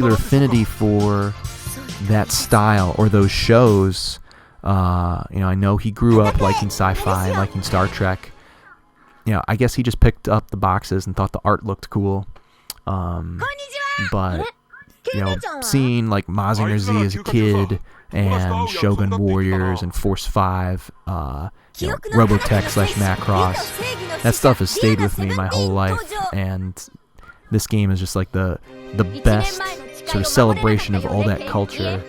affinity for that style or those shows. I know he grew up liking sci-fi, liking Star Trek. I guess he just picked up the boxes and thought the art looked cool. But seeing like Mazinger Z as a kid and Shogun Warriors and Force 5, Robotech/Macross, that stuff has stayed with me my whole life, and this game is just like the best sort of celebration of all that culture,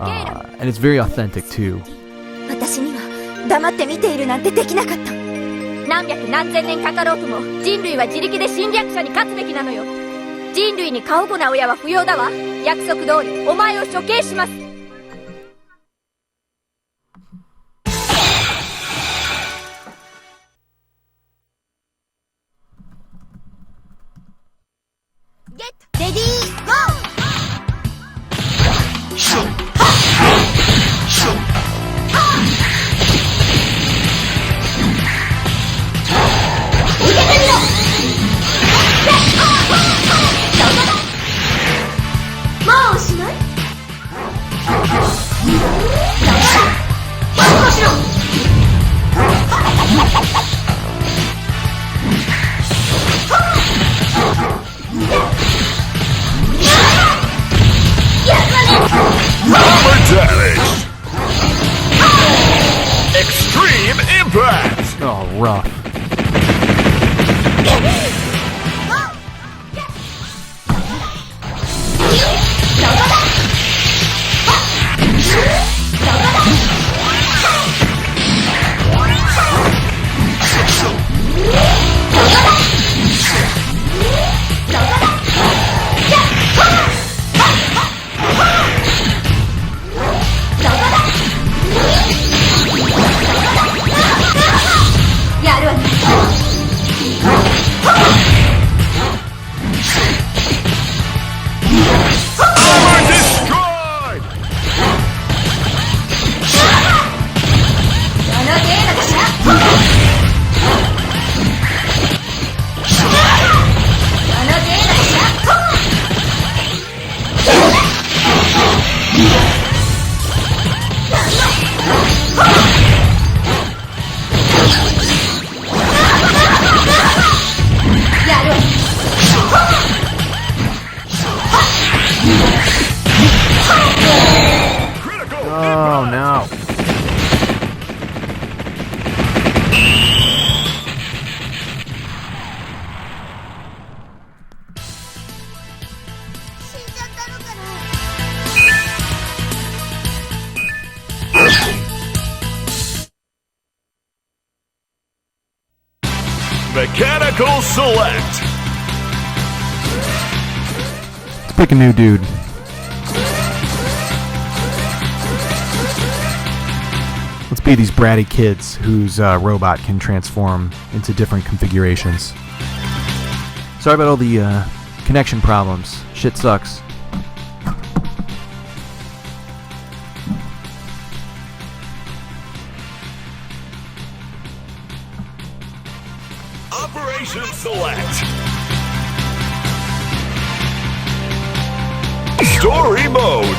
and it's very authentic too. 何百何千年かかろうとも人類は自力で侵略者に勝つべきなのよ。人類に過保護な親は不要だわ。約束通りお前を処刑します。レディーゴー。Extreme impact! Oh, rough. Oh no. Mechanical select. Let's pick a new dude. Let's be these bratty kids whose robot can transform into different configurations. Sorry about all the connection problems. Shit sucks. Operation select. Story mode.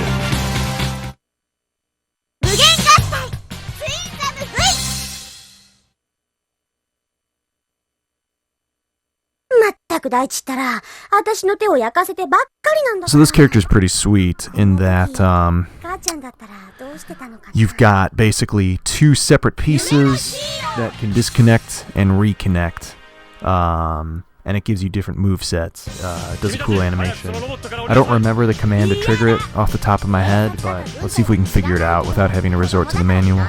So this character is pretty sweet in that you've got basically two separate pieces that can disconnect and reconnect, and it gives you different move sets. It does a cool animation. I don't remember the command to trigger it off the top of my head, but let's see if we can figure it out without having to resort to the manual.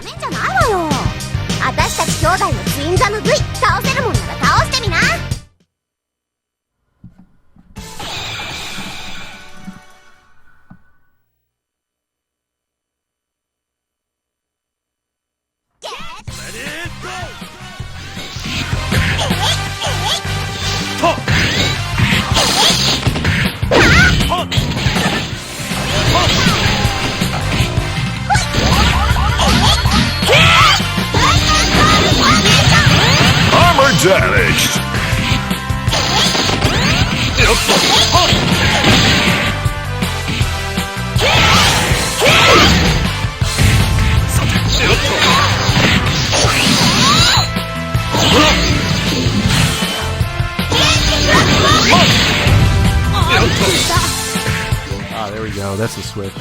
Armor damaged. Ah, there we go. That's the switch.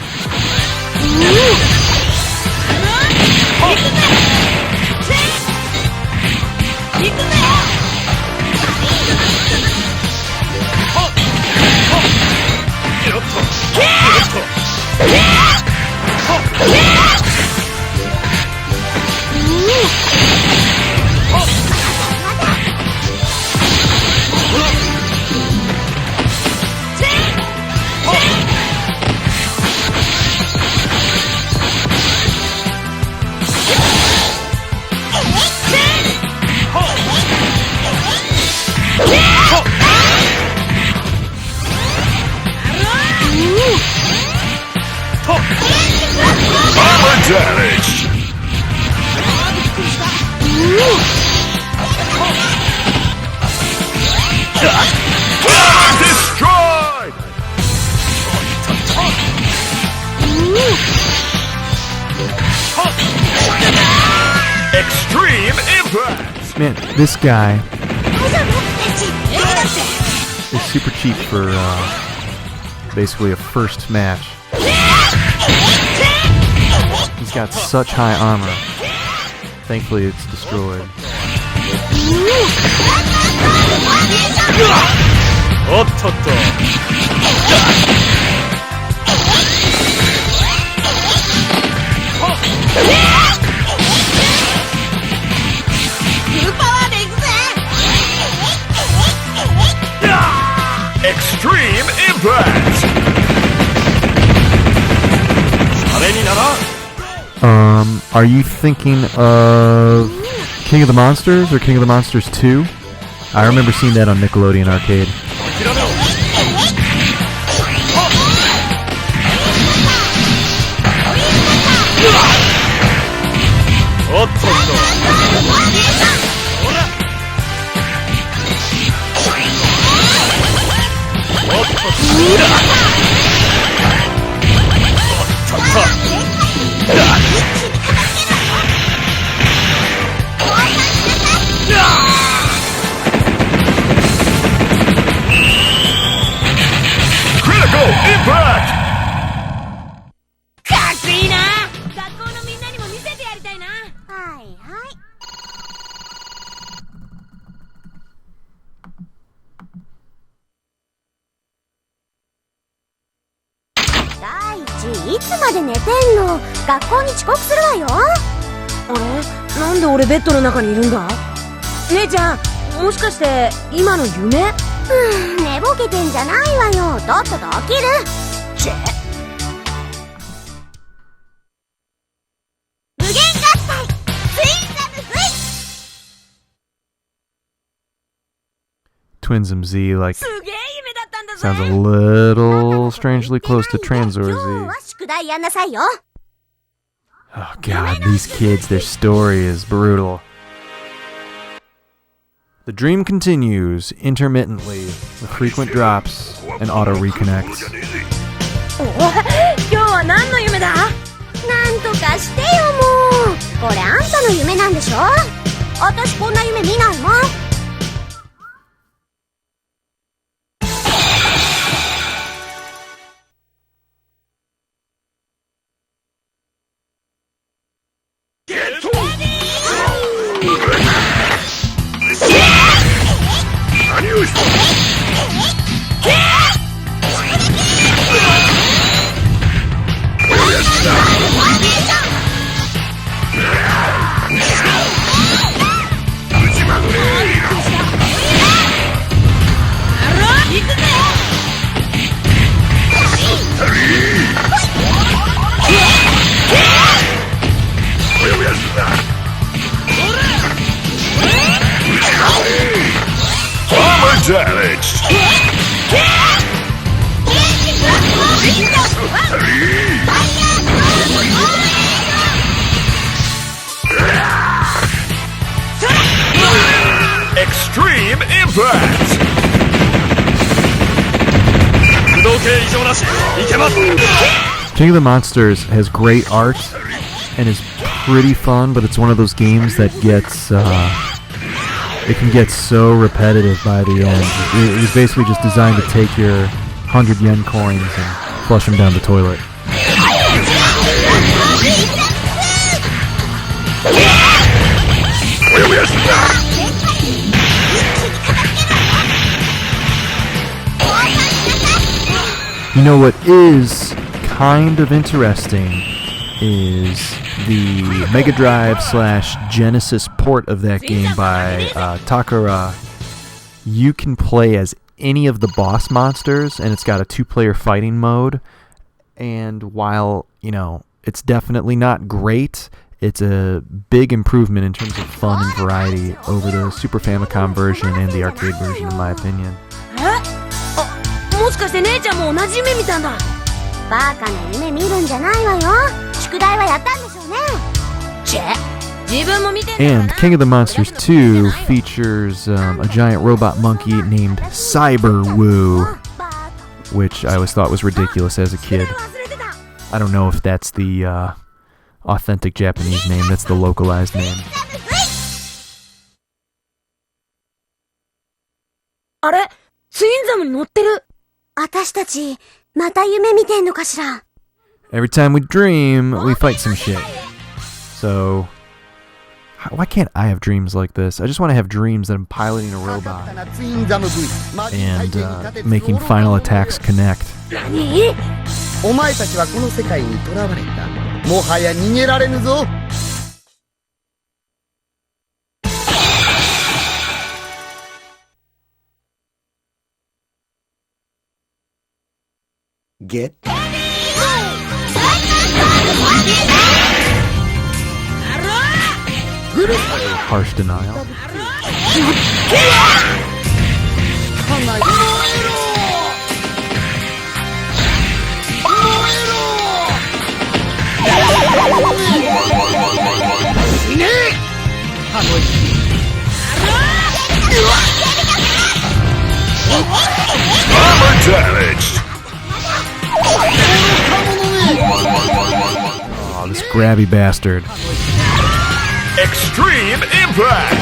Armor damage. Armor destroyed. Extreme impact. Man, this guy is super cheap for basically a first match. He's got such high armor. Thankfully, it's destroyed. Extreme impact. Are you thinking of King of the Monsters or King of the Monsters 2? I remember seeing that on Nickelodeon Arcade. Critical impact. かっこいいな。学校のみんなにも見せてやりたいな。はいはい。第一、いつまで寝てんの？学校に遅刻するわよ。あれ？なんで俺ベッドの中にいるんだ？姉ちゃん、もしかして今の夢？寝ぼけてんじゃないわよ。とっとと起きる。チェ。無限合体ツインザムフイ。Twinsm Z, like, すげえ夢だったんだぜ。 sounds a little strangely close to Transor 今日 Z. は宿題やんなさいよ。 Oh god, these kids, their story is brutal. The dream continues intermittently with frequent drops and auto reconnects. お今日は何の夢だ？なんとかしてよもう。これあんたの夢なんでしょ？私こんな夢見ないもん。Armor damage. Extreme impact. King of the Monsters has great art and is pretty fun, but it's one of those games that gets it can get so repetitive by the end. It was basically just designed to take your 100 yen coins and flush him down the toilet. You know what is kind of interesting is the Mega Drive / Genesis port of that game by Takara. You can play as any of the boss monsters, and it's got a 2-player fighting mode. And while, it's definitely not great, it's a big improvement in terms of fun and variety over the Super Famicom version and the arcade version, in my opinion. もしかして姉ちゃんも同じ夢見たんだ。バカな夢見るんじゃないわよ。宿題はやったんでしょうね。チェ、自分も見てんだからな。And King of the Monsters 2 features a giant robot monkey named Cyberwoo, which I always thought was ridiculous as a kid. I don't know if that's the authentic Japanese name. That's the localized name. あれ、ツインザムに乗ってる。私たちまた夢見てんのかしら。Every time we dream, we fight some shit. So, why can't I have dreams like this? I just want to have dreams that I'm piloting a robot and making final attacks connect. 何？お前たちはこの世界に囚われた。もはや逃げられぬぞ。Get harsh denial. Armor damaged. Oh, this grabby bastard. Extreme impact.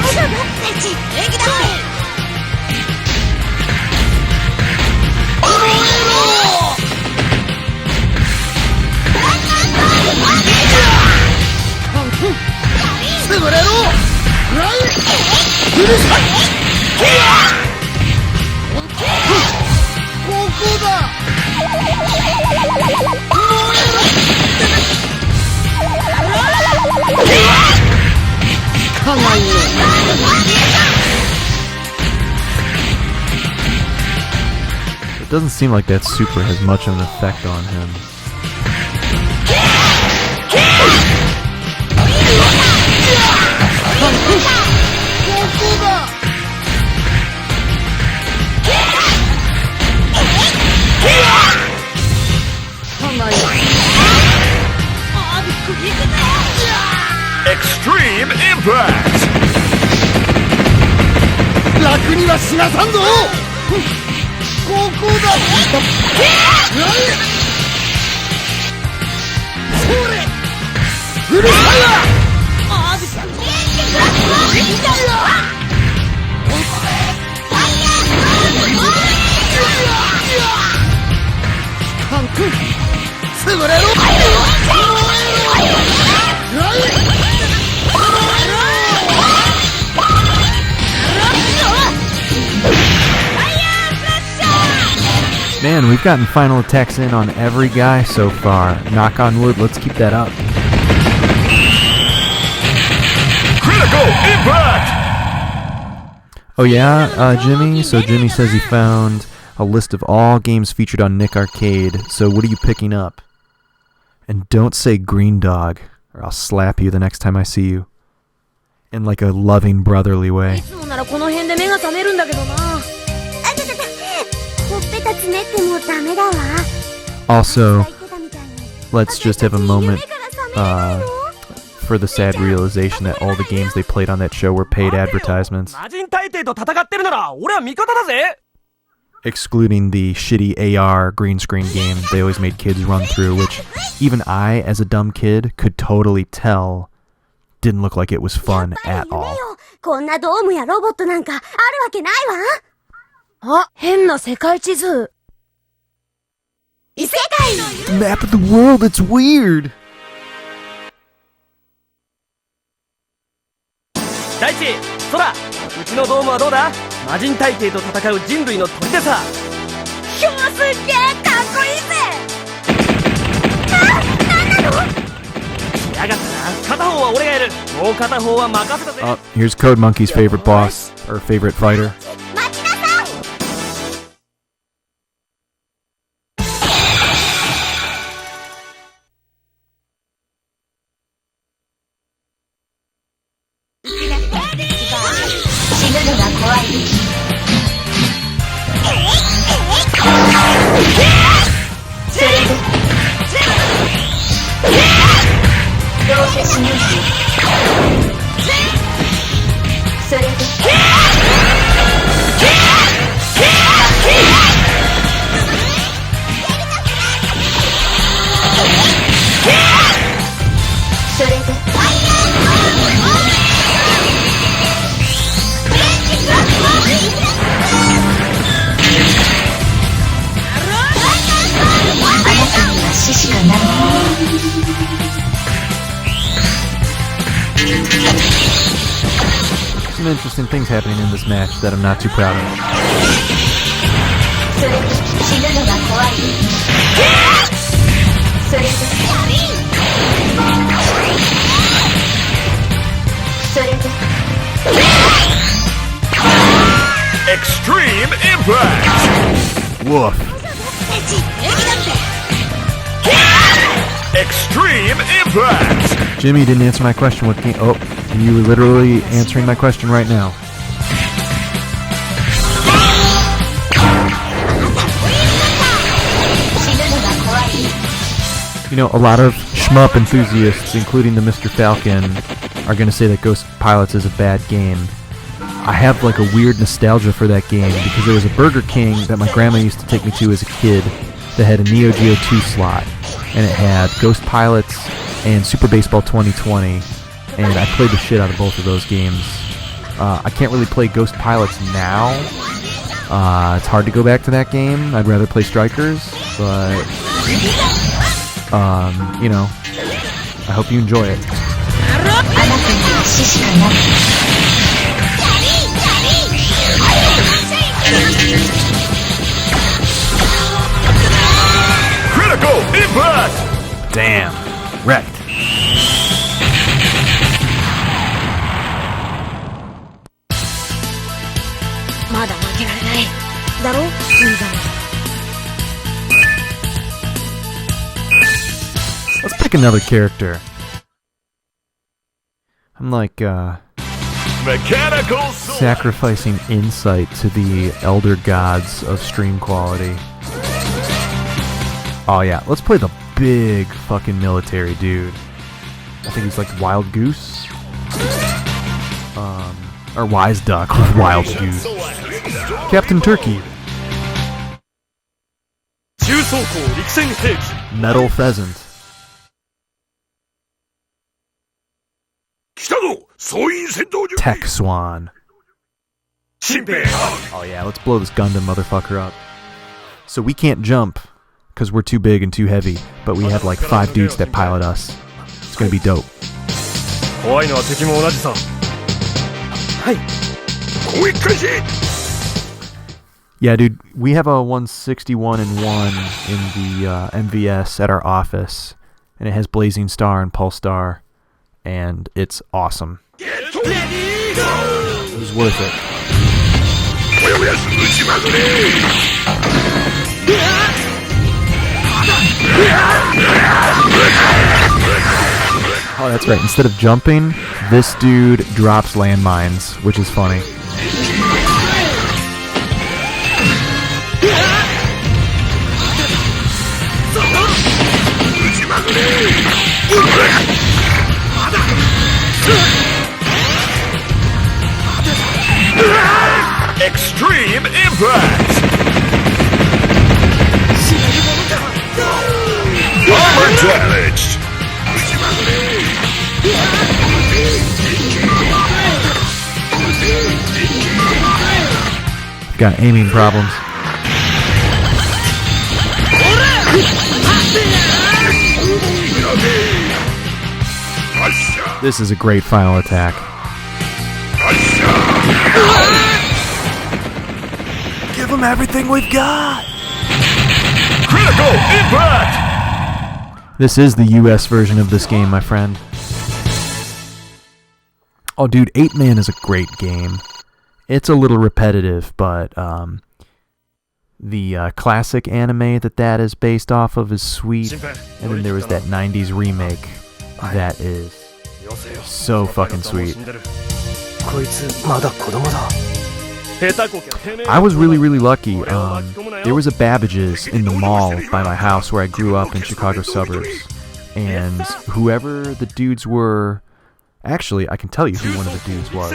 It doesn't seem like that super has much of an effect on him. Extreme impact. 楽には死なさんぞ。ここだ。それ。フルファイア。潰れろ。Man, we've gotten final attacks in on every guy so far. Knock on wood, let's keep that up. Critical impact. Oh yeah, Jimmy? So Jimmy says he found a list of all games featured on Nick Arcade. So what are you picking up? And don't say Green Dog, or I'll slap you the next time I see you. In like a loving, brotherly way. Also, let's just have a moment for the sad realization that all the games they played on that show were paid advertisements. Excluding the shitty AR green screen game they always made kids run through, which even I, as a dumb kid, could totally tell didn't look like it was fun at all. あ、変な世界地図。異世界 Map of the world, it's weird. 大地、空、うちのドームはどうだ？魔人大帝と戦う人類の砦さ。今日すっげえかっこいいぜ。なんなの？来やがったな。片方は俺がやる。もう片方は任せたぜ。 Oh, here's Code Monkey's favorite boss, or favorite fighter. 待ちなさい。死ぬのが怖い。それでどうせ死ぬんよ。それでそれであなたには死しかない。Some interesting things happening in this match that I'm not too proud of. それで死ぬのが怖い。それでそれで Extreme Impact! Woof. Extreme Impact! Jimmy didn't answer my question. What game? Oh, you were literally answering my question right now. You know, a lot of shmup enthusiasts, including the Mr. Falcon, are going to say that Ghost Pilots is a bad game. I have like a weird nostalgia for that game because there was a Burger King that my grandma used to take me to as a kid that had a Neo Geo 2 slot, and it had Ghost Pilots and Super Baseball 2020, and I played the shit out of both of those games. I can't really play Ghost Pilots now. It's hard to go back to that game. I'd rather play Strikers, but you know, I hope you enjoy it. Critical Impact! Damn. Wrecked. Let's pick another character. I'm like, Mechanical Sword! sacrificing insight to the elder gods of stream quality. Oh yeah, let's play the big fucking military dude. I think he's like Wild Goose. Or Wise Duck with Wild Goose. Captain Turkey. Metal Pheasant. Tech Swan. Oh yeah, let's blow this Gundam motherfucker up. So we can't jump, because we're too big and too heavy, but we have like 5 dudes that pilot us. It's gonna be dope. Yeah, dude, we have a 161 and 1 in the MVS at our office, and it has Blazing Star and Pulse Star, and it's awesome. It was worth it. Oh, that's right. Instead of jumping, this dude drops landmines, which is funny. Extreme Impact! Armor damaged! Got aiming problems. This is a great final attack. Give them everything we've got! Critical impact! This is the US version of this game, my friend. Oh, dude, 8-Man is a great game. It's a little repetitive, but the classic anime that is based off of is sweet. And then there was that 90s remake that is so fucking sweet. I was really lucky. There was a Babbage's in the mall by my house where I grew up in Chicago suburbs. And whoever the dudes were... Actually, I can tell you who one of the dudes was.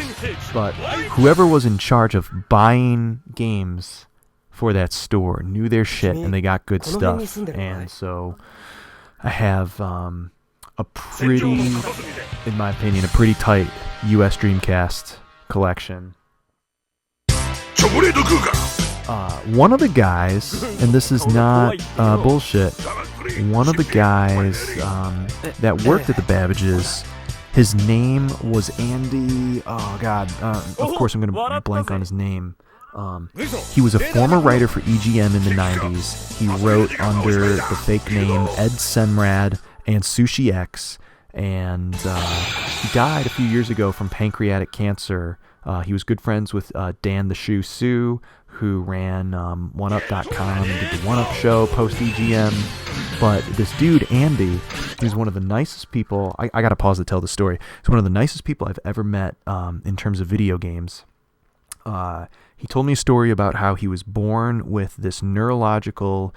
But whoever was in charge of buying games for that store knew their shit and they got good stuff. And so I have a pretty, in my opinion, a pretty tight US Dreamcast collection. One of the guys, and this is not bullshit, one of the guys that worked at the Babbage's, his name was Andy, oh god, of course I'm going to blank on his name. He was a former writer for EGM in the 90s. He wrote under the fake name Ed Semrad and Sushi X, and he died a few years ago from pancreatic cancer. He was good friends with Dan the Shoe Sue, who ran OneUp.com and did the OneUp show post-EGM. But this dude, Andy, he's one of the nicest people. I got to pause to tell the story. He's one of the nicest people I've ever met in terms of video games. He told me a story about how he was born with this neurological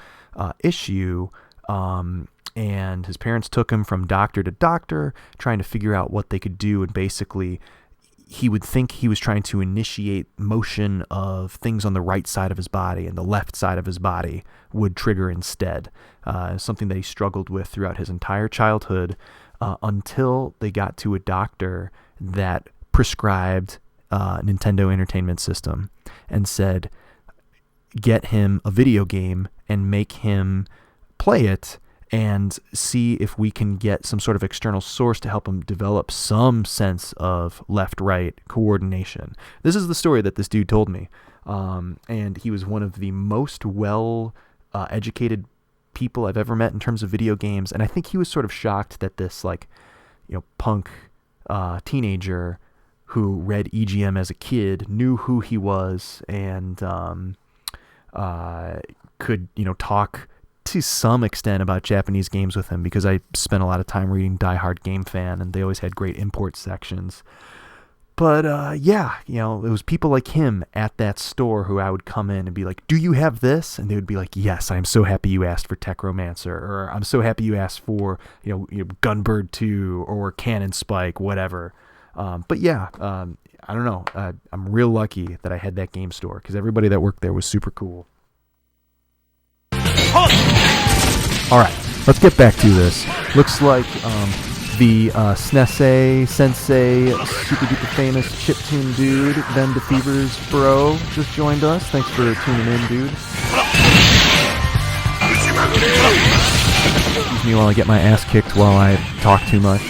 issue, and his parents took him from doctor to doctor, trying to figure out what they could do, and basically he would think he was trying to initiate motion of things on the right side of his body, and the left side of his body would trigger instead. Something that he struggled with throughout his entire childhood until they got to a doctor that prescribed Nintendo Entertainment System and said, get him a video game and make him play it and see if we can get some sort of external source to help him develop some sense of left-right coordination. This is the story that this dude told me. And he was one of the most well-educated people I've ever met in terms of video games. And I think he was sort of shocked that this, punk teenager who read EGM as a kid knew who he was and could, talk to some extent about Japanese games with him, because I spent a lot of time reading Die Hard Game Fan, and they always had great import sections. But it was people like him at that store who I would come in and be like, do you have this? And they would be like, yes, I'm so happy you asked for Techromancer, or I'm so happy you asked for Gunbird 2 or Cannon Spike, whatever. I don't know. I'm real lucky that I had that game store, because everybody that worked there was super cool. Alright, let's get back to this. Looks like the SNESE Sensei super duper famous chiptune dude, Ben DeFever's bro, just joined us. Thanks for tuning in, dude. Excuse me while I get my ass kicked while I talk too much.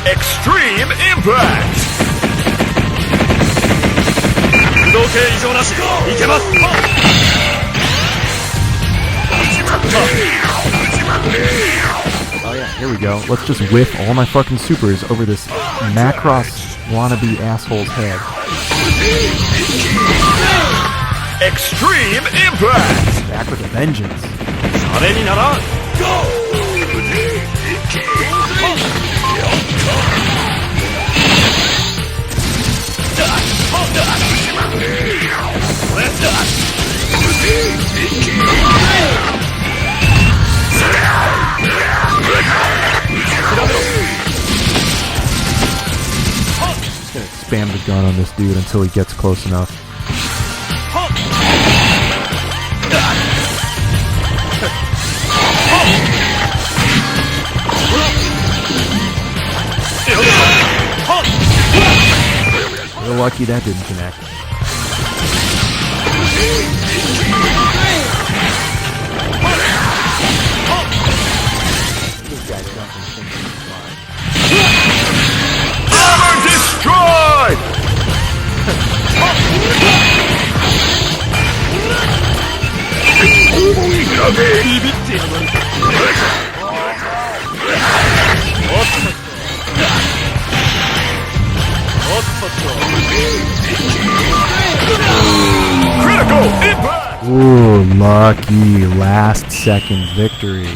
Extreme impact! Oh yeah, here we go. Let's just whiff all my fucking supers over this Macross wannabe asshole's head. Extreme impact! Back with a vengeance. Just gonna spam the gun on this dude until he gets close enough. We're lucky that didn't connect. Critical impact! Ooh, lucky last second victory.